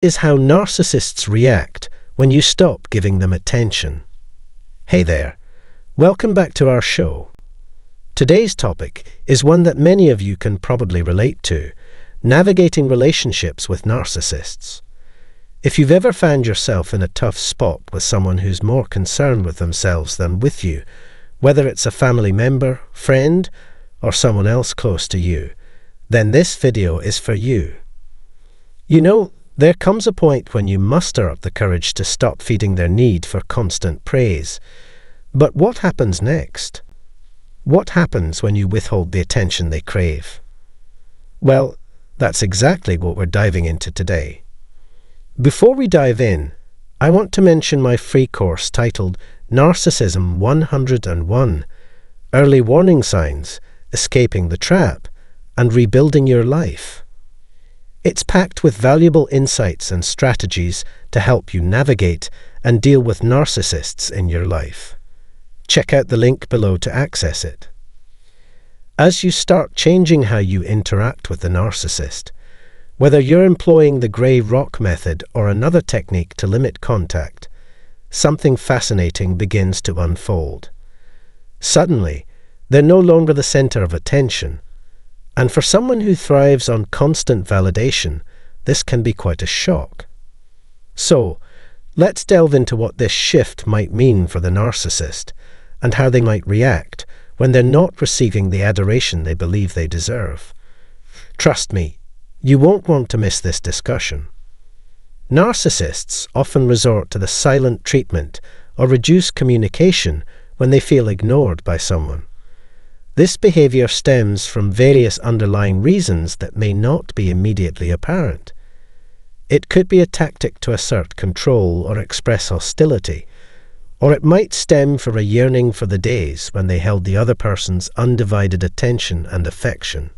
is how narcissists react when you stop giving them attention. Hey there, welcome back to our show. Today's topic is one that many of you can probably relate to: navigating relationships with narcissists. If you've ever found yourself in a tough spot with someone who's more concerned with themselves than with you, whether it's a family member, friend, or someone else close to you, then this video is for you. You know, there comes a point when you muster up the courage to stop feeding their need for constant praise. But what happens next? What happens when you withhold the attention they crave? Well, that's exactly what we're diving into today. Before we dive in, I want to mention my free course titled Narcissism 101: Early Warning Signs, Escaping the Trap, and Rebuilding Your Life. It's packed with valuable insights and strategies to help you navigate and deal with narcissists in your life. Check out the link below to access it. As you start changing how you interact with the narcissist, whether you're employing the grey rock method or another technique to limit contact, something fascinating begins to unfold. Suddenly, they're no longer the center of attention, and for someone who thrives on constant validation, this can be quite a shock. So, let's delve into what this shift might mean for the narcissist, and how they might react when they're not receiving the adoration they believe they deserve. Trust me, you won't want to miss this discussion. Narcissists often resort to the silent treatment or reduce communication when they feel ignored by someone. This behavior stems from various underlying reasons that may not be immediately apparent. It could be a tactic to assert control or express hostility, or it might stem from a yearning for the days when they held the other person's undivided attention and affection.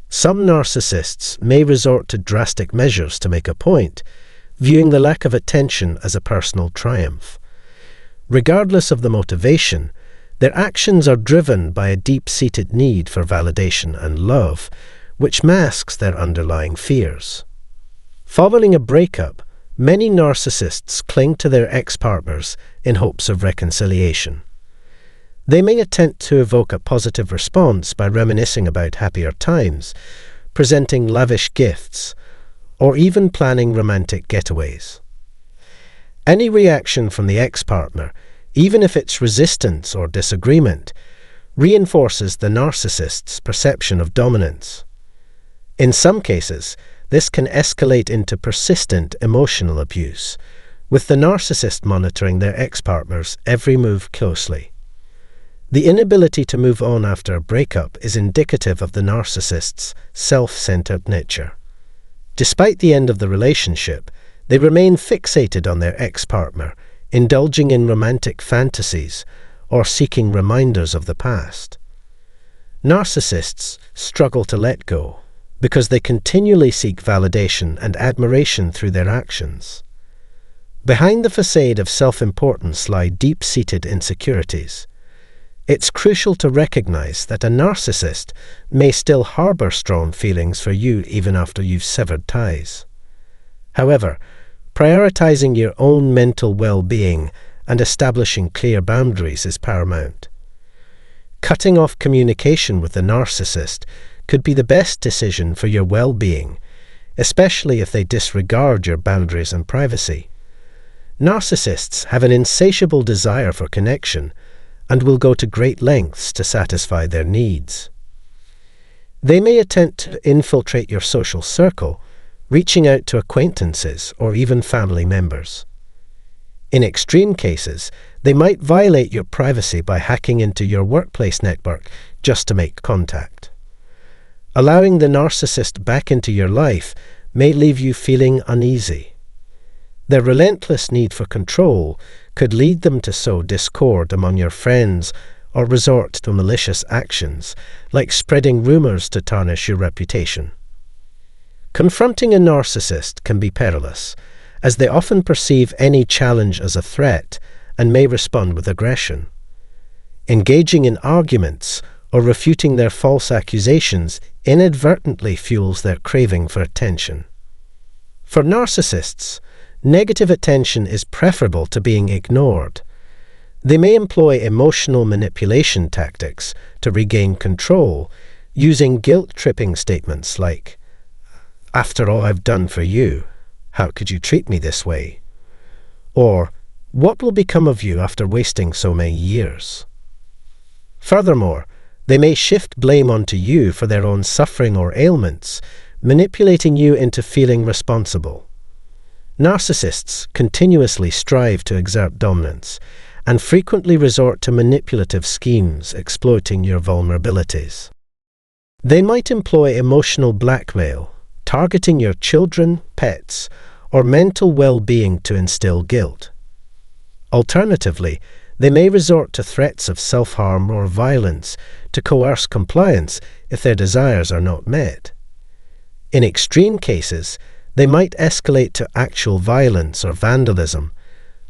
Some narcissists may resort to drastic measures to make a point, viewing the lack of attention as a personal triumph. Regardless of the motivation, their actions are driven by a deep-seated need for validation and love, which masks their underlying fears. Following a breakup, many narcissists cling to their ex-partners in hopes of reconciliation. They may attempt to evoke a positive response by reminiscing about happier times, presenting lavish gifts, or even planning romantic getaways. Any reaction from the ex-partner, even if it's resistance or disagreement, reinforces the narcissist's perception of dominance. In some cases, this can escalate into persistent emotional abuse, with the narcissist monitoring their ex-partner's every move closely. The inability to move on after a breakup is indicative of the narcissist's self-centered nature. Despite the end of the relationship, they remain fixated on their ex-partner, indulging in romantic fantasies or seeking reminders of the past. Narcissists struggle to let go because they continually seek validation and admiration through their actions. Behind the facade of self-importance lie deep-seated insecurities. It's crucial to recognize that a narcissist may still harbor strong feelings for you even after you've severed ties. However, prioritizing your own mental well-being and establishing clear boundaries is paramount. Cutting off communication with the narcissist could be the best decision for your well-being, especially if they disregard your boundaries and privacy. Narcissists have an insatiable desire for connection and will go to great lengths to satisfy their needs. They may attempt to infiltrate your social circle, reaching out to acquaintances or even family members. In extreme cases, they might violate your privacy by hacking into your workplace network just to make contact. Allowing the narcissist back into your life may leave you feeling uneasy. Their relentless need for control could lead them to sow discord among your friends or resort to malicious actions, like spreading rumors to tarnish your reputation. Confronting a narcissist can be perilous, as they often perceive any challenge as a threat and may respond with aggression. Engaging in arguments or refuting their false accusations inadvertently fuels their craving for attention. For narcissists, negative attention is preferable to being ignored. They may employ emotional manipulation tactics to regain control, using guilt-tripping statements like, "After all I've done for you, how could you treat me this way?" Or, "What will become of you after wasting so many years?" Furthermore, they may shift blame onto you for their own suffering or ailments, manipulating you into feeling responsible. Narcissists continuously strive to exert dominance and frequently resort to manipulative schemes exploiting your vulnerabilities. They might employ emotional blackmail, targeting your children, pets, or mental well-being to instill guilt. Alternatively, they may resort to threats of self-harm or violence to coerce compliance if their desires are not met. In extreme cases, they might escalate to actual violence or vandalism,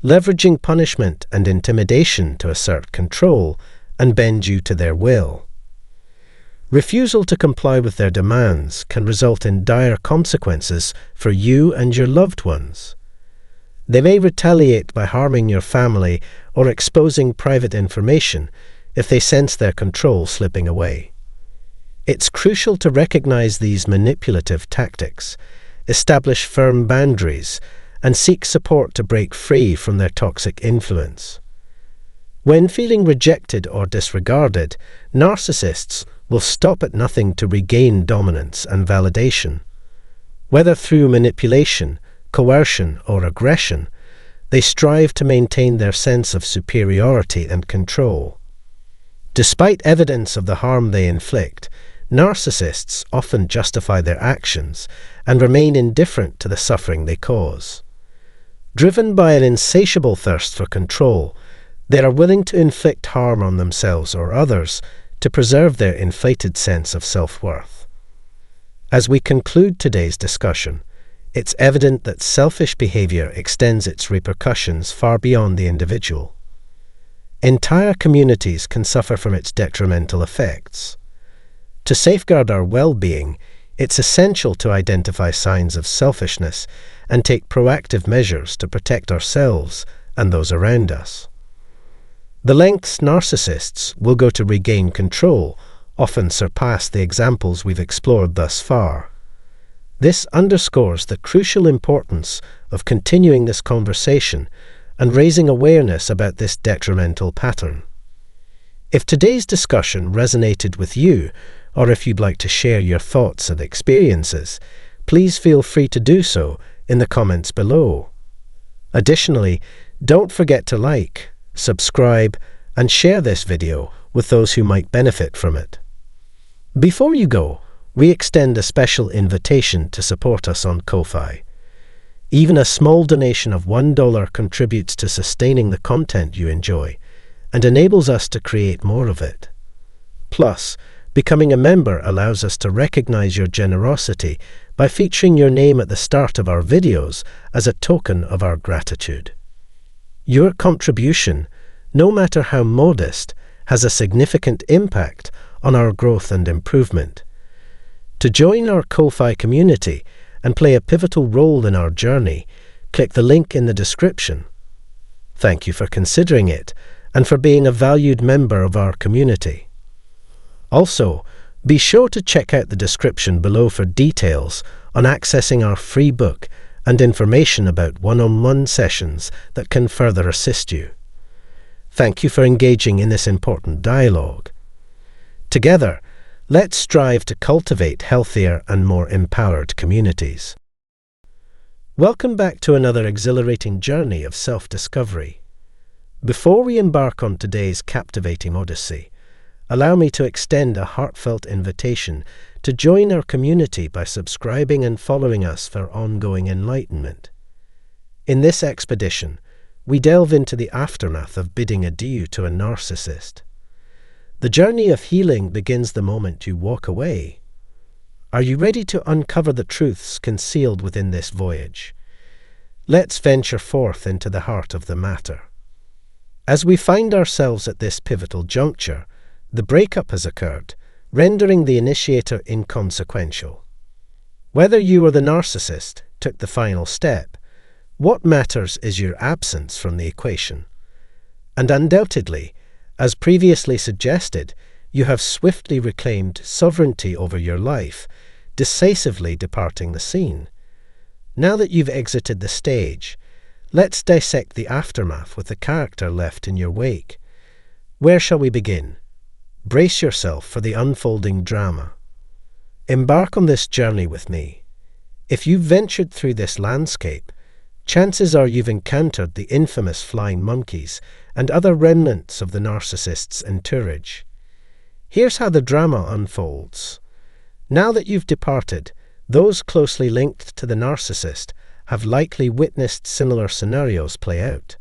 leveraging punishment and intimidation to assert control and bend you to their will. Refusal to comply with their demands can result in dire consequences for you and your loved ones. They may retaliate by harming your family or exposing private information if they sense their control slipping away. It's crucial to recognize these manipulative tactics, establish firm boundaries, and seek support to break free from their toxic influence. When feeling rejected or disregarded, narcissists will stop at nothing to regain dominance and validation. Whether through manipulation, coercion, or aggression, they strive to maintain their sense of superiority and control. Despite evidence of the harm they inflict, narcissists often justify their actions and remain indifferent to the suffering they cause. Driven by an insatiable thirst for control, they are willing to inflict harm on themselves or others to preserve their inflated sense of self-worth. As we conclude today's discussion, it's evident that selfish behavior extends its repercussions far beyond the individual. Entire communities can suffer from its detrimental effects. To safeguard our well-being, it's essential to identify signs of selfishness and take proactive measures to protect ourselves and those around us. The lengths narcissists will go to regain control often surpass the examples we've explored thus far. This underscores the crucial importance of continuing this conversation and raising awareness about this detrimental pattern. If today's discussion resonated with you, or if you'd like to share your thoughts and experiences, please feel free to do so in the comments below. Additionally, don't forget to like, subscribe, and share this video with those who might benefit from it. Before you go, we extend a special invitation to support us on Ko-Fi. Even a small donation of $1 contributes to sustaining the content you enjoy and enables us to create more of it. Plus, becoming a member allows us to recognize your generosity by featuring your name at the start of our videos as a token of our gratitude. Your contribution, no matter how modest, has a significant impact on our growth and improvement. To join our Ko-Fi community and play a pivotal role in our journey, click the link in the description. Thank you for considering it and for being a valued member of our community. Also, be sure to check out the description below for details on accessing our free book and information about one-on-one sessions that can further assist you. Thank you for engaging in this important dialogue. Together, let's strive to cultivate healthier and more empowered communities. Welcome back to another exhilarating journey of self-discovery. Before we embark on today's captivating odyssey, allow me to extend a heartfelt invitation to join our community by subscribing and following us for ongoing enlightenment. In this expedition, we delve into the aftermath of bidding adieu to a narcissist. The journey of healing begins the moment you walk away. Are you ready to uncover the truths concealed within this voyage? Let's venture forth into the heart of the matter. As we find ourselves at this pivotal juncture, the breakup has occurred, rendering the initiator inconsequential. Whether you are the narcissist, took the final step. What matters is your absence from the equation. And undoubtedly, as previously suggested, you have swiftly reclaimed sovereignty over your life, decisively departing the scene. Now that you've exited the stage, let's dissect the aftermath with the character left in your wake. Where shall we begin? Brace yourself for the unfolding drama. Embark on this journey with me. If you've ventured through this landscape, chances are you've encountered the infamous flying monkeys and other remnants of the narcissist's entourage. Here's how the drama unfolds. Now that you've departed, those closely linked to the narcissist have likely witnessed similar scenarios play out.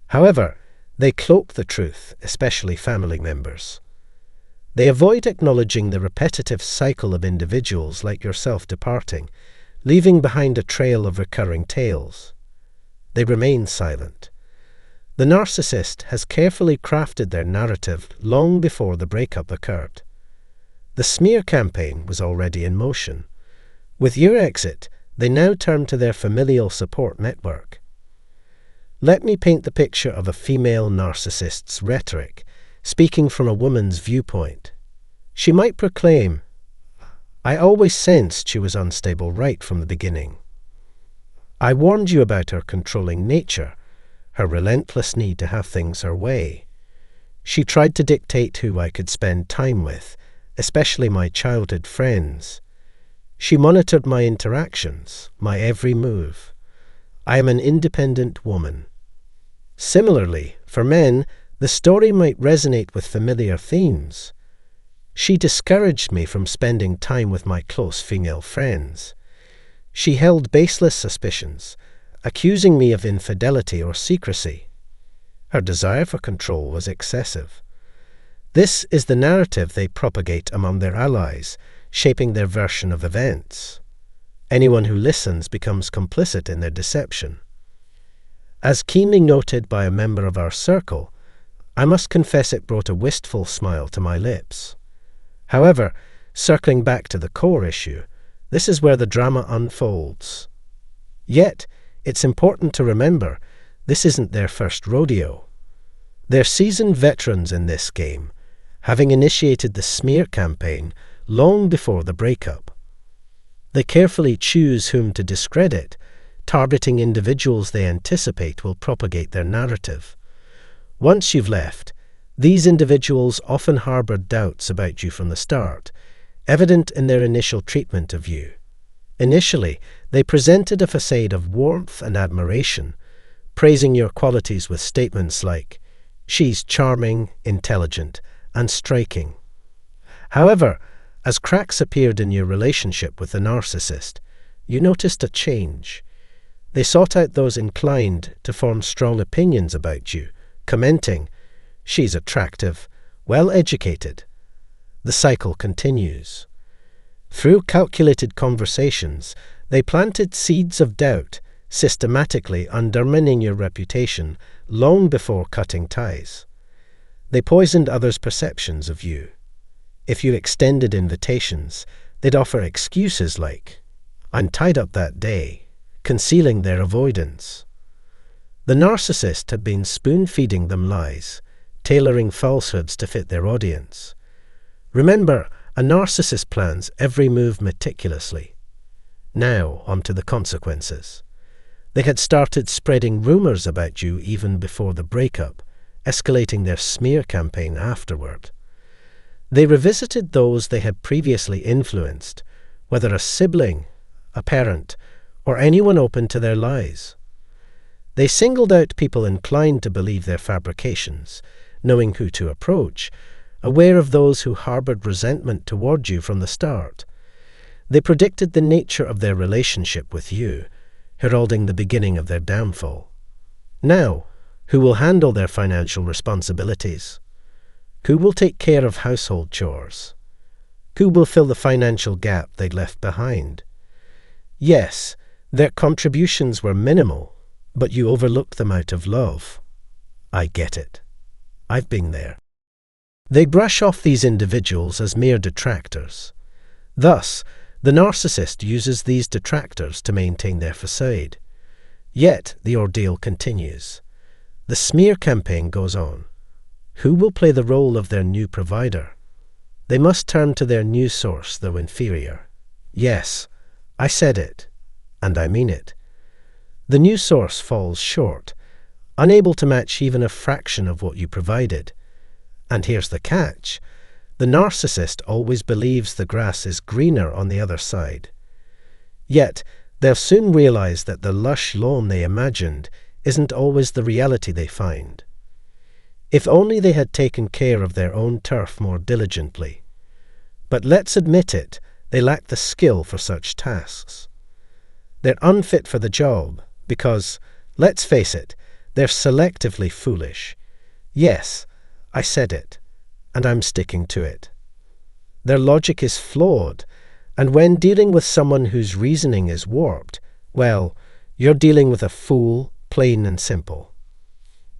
However, they cloak the truth, especially family members. They avoid acknowledging the repetitive cycle of individuals like yourself departing, leaving behind a trail of recurring tales. They remain silent. The narcissist has carefully crafted their narrative long before the breakup occurred. The smear campaign was already in motion. With your exit, they now turn to their familial support network. Let me paint the picture of a female narcissist's rhetoric, speaking from a woman's viewpoint. She might proclaim, "I always sensed she was unstable right from the beginning. I warned you about her controlling nature, her relentless need to have things her way. She tried to dictate who I could spend time with, especially my childhood friends. She monitored my interactions, my every move. I am an independent woman." Similarly, for men, the story might resonate with familiar themes. She discouraged me from spending time with my close female friends. She held baseless suspicions, accusing me of infidelity or secrecy. Her desire for control was excessive. This is the narrative they propagate among their allies, shaping their version of events. Anyone who listens becomes complicit in their deception. As keenly noted by a member of our circle, I must confess it brought a wistful smile to my lips. However, circling back to the core issue, this is where the drama unfolds. Yet, it's important to remember, this isn't their first rodeo. They're seasoned veterans in this game, having initiated the smear campaign long before the breakup. They carefully choose whom to discredit, targeting individuals they anticipate will propagate their narrative. Once you've left, these individuals often harbored doubts about you from the start, evident in their initial treatment of you. Initially, they presented a facade of warmth and admiration, praising your qualities with statements like, "She's charming, intelligent, and striking." However, as cracks appeared in your relationship with the narcissist, you noticed a change. They sought out those inclined to form strong opinions about you, commenting, "She's attractive, well-educated." The cycle continues. Through calculated conversations, they planted seeds of doubt, systematically undermining your reputation long before cutting ties. They poisoned others' perceptions of you. If you extended invitations, they'd offer excuses like, "I'm tied up that day," concealing their avoidance. The narcissist had been spoon-feeding them lies, tailoring falsehoods to fit their audience. Remember, a narcissist plans every move meticulously. Now, on to the consequences. They had started spreading rumors about you even before the breakup, escalating their smear campaign afterward. They revisited those they had previously influenced, whether a sibling, a parent, or anyone open to their lies. They singled out people inclined to believe their fabrications, knowing who to approach, aware of those who harbored resentment toward you from the start. They predicted the nature of their relationship with you, heralding the beginning of their downfall. Now, who will handle their financial responsibilities? Who will take care of household chores? Who will fill the financial gap they'd left behind? Yes, their contributions were minimal, but you overlooked them out of love. I get it. I've been there. They brush off these individuals as mere detractors. Thus, The narcissist uses these detractors to maintain their facade. Yet the ordeal continues. The smear campaign goes on. Who will play the role of their new provider? They must turn to their new source, though inferior. Yes, I said it, and I mean it. The new source falls short, unable to match even a fraction of what you provided. And here's the catch. The narcissist always believes the grass is greener on the other side. Yet, they'll soon realize that the lush lawn they imagined isn't always the reality they find. If only they had taken care of their own turf more diligently. But let's admit it, they lack the skill for such tasks. They're unfit for the job because, let's face it, they're selectively foolish. Yes, I said it, and I'm sticking to it. Their logic is flawed, and when dealing with someone whose reasoning is warped, well, you're dealing with a fool, plain and simple.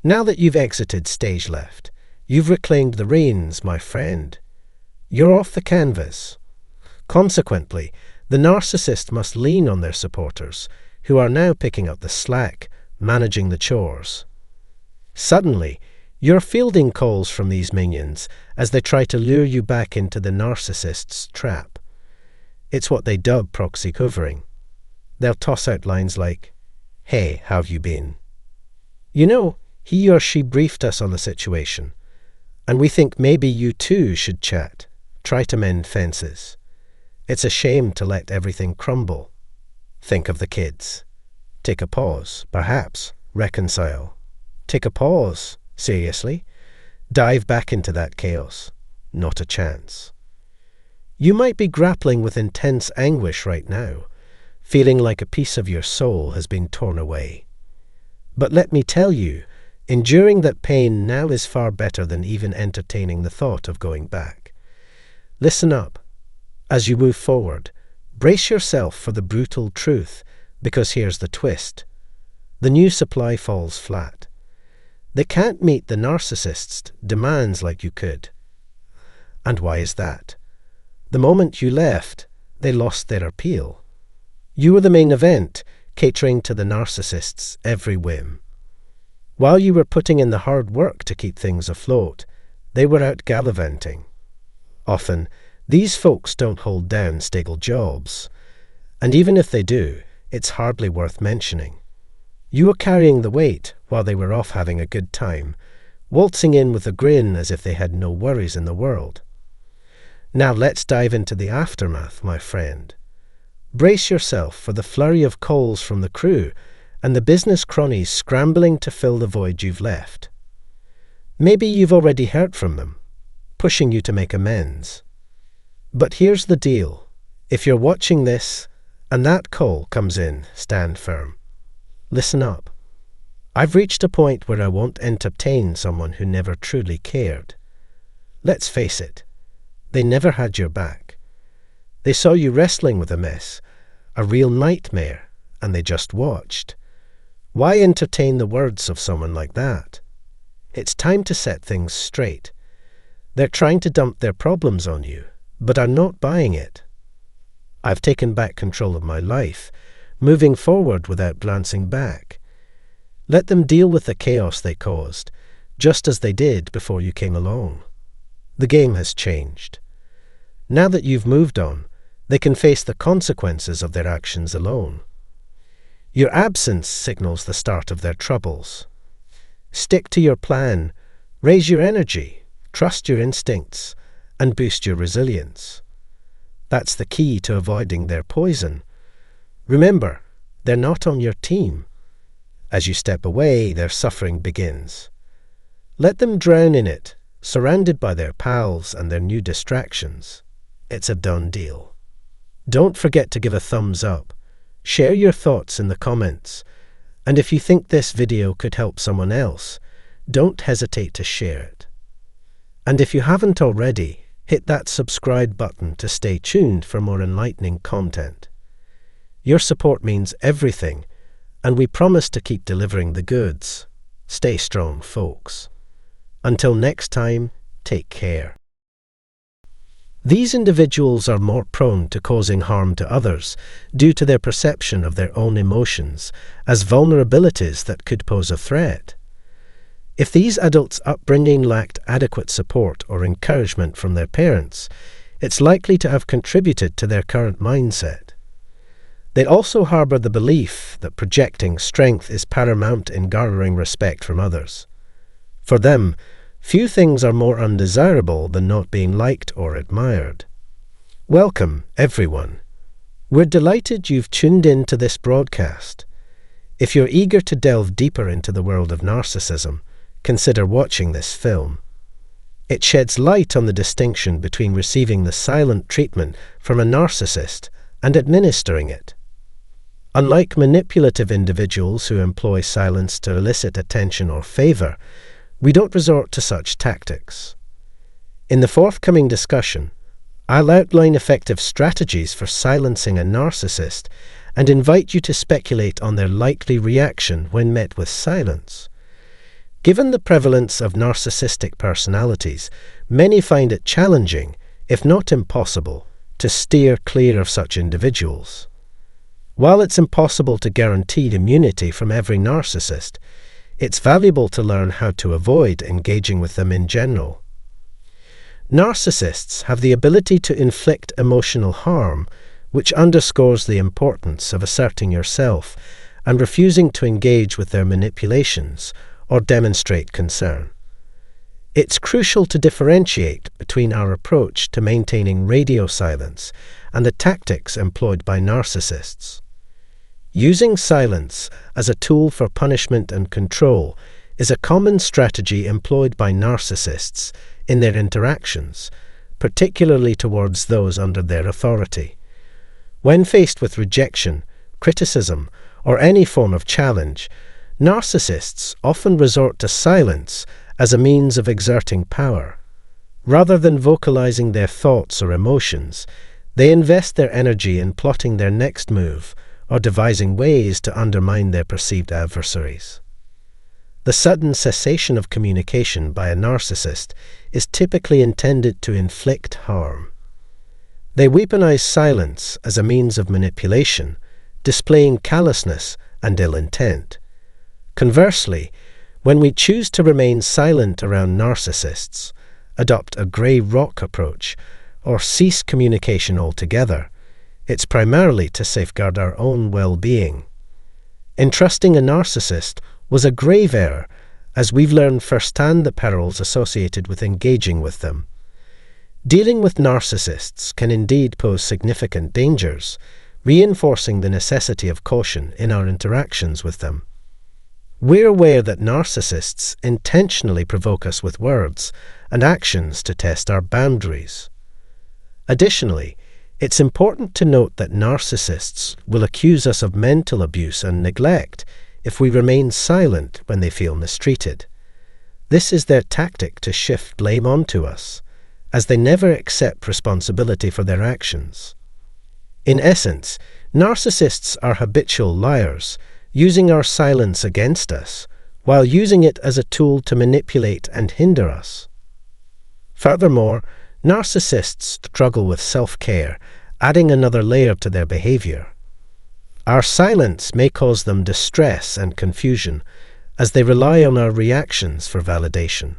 Now that you've exited stage left, you've reclaimed the reins, my friend. You're off the canvas. Consequently, the narcissist must lean on their supporters, who are now picking up the slack, managing the chores. Suddenly, you're fielding calls from these minions as they try to lure you back into the narcissist's trap. It's what they dub proxy hoovering. They'll toss out lines like, "Hey, how have you been? You know, he or she briefed us on the situation, and we think maybe you too should chat, try to mend fences. It's a shame to let everything crumble. Think of the kids. Take a pause, perhaps, reconcile. Take a pause, seriously. Dive back into that chaos. Not a chance." You might be grappling with intense anguish right now, feeling like a piece of your soul has been torn away. But let me tell you, enduring that pain now is far better than even entertaining the thought of going back. Listen up. As you move forward, brace yourself for the brutal truth, because here's the twist. The new supply falls flat. They can't meet the narcissist's demands like you could. And why is that? The moment you left, they lost their appeal. You were the main event, catering to the narcissist's every whim. While you were putting in the hard work to keep things afloat, they were out gallivanting. Often, these folks don't hold down stable jobs, and even if they do, it's hardly worth mentioning. You were carrying the weight while they were off having a good time, waltzing in with a grin as if they had no worries in the world. Now let's dive into the aftermath, my friend. Brace yourself for the flurry of calls from the crew and the business cronies scrambling to fill the void you've left. Maybe you've already heard from them, pushing you to make amends. But here's the deal. If you're watching this and that call comes in, stand firm. Listen up. I've reached a point where I won't entertain someone who never truly cared. Let's face it, they never had your back. They saw you wrestling with a mess, a real nightmare, and they just watched. Why entertain the words of someone like that? It's time to set things straight. They're trying to dump their problems on you, but are not buying it. I've taken back control of my life, moving forward without glancing back. Let them deal with the chaos they caused, just as they did before you came along. The game has changed. Now that you've moved on, they can face the consequences of their actions alone. Your absence signals the start of their troubles. Stick to your plan, raise your energy, trust your instincts, and boost your resilience. That's the key to avoiding their poison. Remember, they're not on your team. As you step away, their suffering begins. Let them drown in it, surrounded by their pals and their new distractions. It's a done deal. Don't forget to give a thumbs up. Share your thoughts in the comments. And if you think this video could help someone else, don't hesitate to share it. And if you haven't already, hit that subscribe button to stay tuned for more enlightening content. Your support means everything, and we promise to keep delivering the goods. Stay strong, folks. Until next time, take care. These individuals are more prone to causing harm to others due to their perception of their own emotions as vulnerabilities that could pose a threat. If these adults' upbringing lacked adequate support or encouragement from their parents, it's likely to have contributed to their current mindset. They also harbor the belief that projecting strength is paramount in garnering respect from others. For them, few things are more undesirable than not being liked or admired. Welcome, everyone. We're delighted you've tuned in to this broadcast. If you're eager to delve deeper into the world of narcissism, consider watching this film. It sheds light on the distinction between receiving the silent treatment from a narcissist and administering it. Unlike manipulative individuals who employ silence to elicit attention or favor, we don't resort to such tactics. In the forthcoming discussion, I'll outline effective strategies for silencing a narcissist and invite you to speculate on their likely reaction when met with silence. Given the prevalence of narcissistic personalities, many find it challenging, if not impossible, to steer clear of such individuals. While it's impossible to guarantee immunity from every narcissist, it's valuable to learn how to avoid engaging with them in general. Narcissists have the ability to inflict emotional harm, which underscores the importance of asserting yourself and refusing to engage with their manipulations or demonstrate concern. It's crucial to differentiate between our approach to maintaining radio silence and the tactics employed by narcissists. Using silence as a tool for punishment and control is a common strategy employed by narcissists in their interactions, particularly towards those under their authority. When faced with rejection, criticism, or any form of challenge, narcissists often resort to silence as a means of exerting power. Rather than vocalizing their thoughts or emotions, they invest their energy in plotting their next move or devising ways to undermine their perceived adversaries. The sudden cessation of communication by a narcissist is typically intended to inflict harm. They weaponize silence as a means of manipulation, displaying callousness and ill intent. Conversely, when we choose to remain silent around narcissists, adopt a grey rock approach, or cease communication altogether, it's primarily to safeguard our own well-being. Entrusting a narcissist was a grave error, as we've learned firsthand the perils associated with engaging with them. Dealing with narcissists can indeed pose significant dangers, reinforcing the necessity of caution in our interactions with them. We're aware that narcissists intentionally provoke us with words and actions to test our boundaries. Additionally, it's important to note that narcissists will accuse us of mental abuse and neglect if we remain silent when they feel mistreated. This is their tactic to shift blame onto us, as they never accept responsibility for their actions. In essence, narcissists are habitual liars, using our silence against us, while using it as a tool to manipulate and hinder us. Furthermore, narcissists struggle with self-care, adding another layer to their behavior. Our silence may cause them distress and confusion, as they rely on our reactions for validation.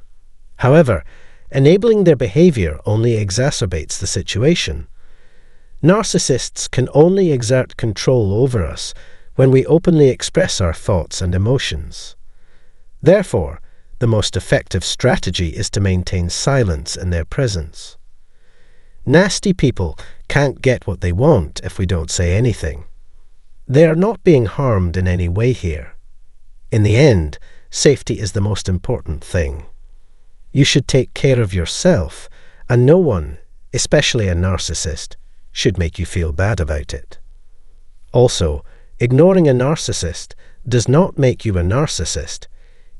However, enabling their behavior only exacerbates the situation. Narcissists can only exert control over us when we openly express our thoughts and emotions. Therefore, the most effective strategy is to maintain silence in their presence. Nasty people can't get what they want if we don't say anything. They are not being harmed in any way here. In the end, safety is the most important thing. You should take care of yourself, and no one, especially a narcissist, should make you feel bad about it. Also, ignoring a narcissist does not make you a narcissist,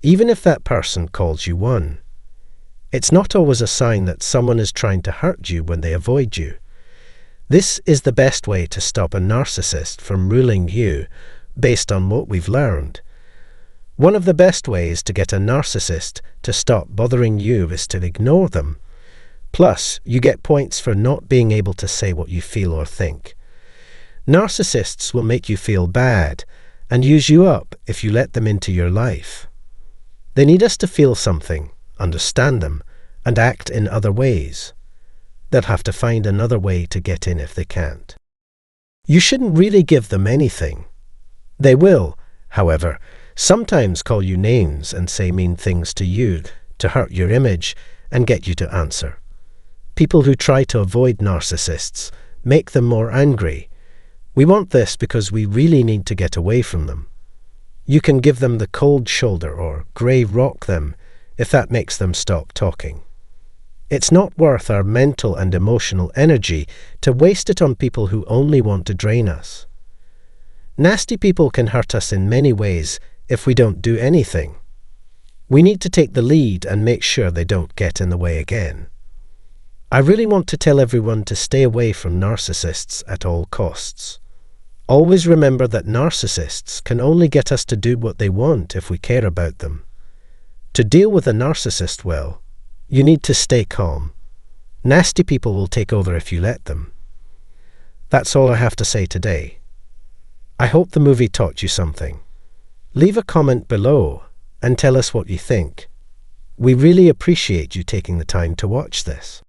even if that person calls you one. It's not always a sign that someone is trying to hurt you when they avoid you. This is the best way to stop a narcissist from ruling you based on what we've learned. One of the best ways to get a narcissist to stop bothering you is to ignore them. Plus, you get points for not being able to say what you feel or think. Narcissists will make you feel bad and use you up if you let them into your life. They need us to feel something, understand them, and act in other ways. They'll have to find another way to get in if they can't. You shouldn't really give them anything. They will, however, sometimes call you names and say mean things to you to hurt your image and get you to answer. People who try to avoid narcissists make them more angry. We want this because we really need to get away from them. You can give them the cold shoulder or grey rock them if that makes them stop talking. It's not worth our mental and emotional energy to waste it on people who only want to drain us. Nasty people can hurt us in many ways if we don't do anything. We need to take the lead and make sure they don't get in the way again. I really want to tell everyone to stay away from narcissists at all costs. Always remember that narcissists can only get us to do what they want if we care about them. To deal with a narcissist well, you need to stay calm. Nasty people will take over if you let them. That's all I have to say today. I hope the movie taught you something. Leave a comment below and tell us what you think. We really appreciate you taking the time to watch this.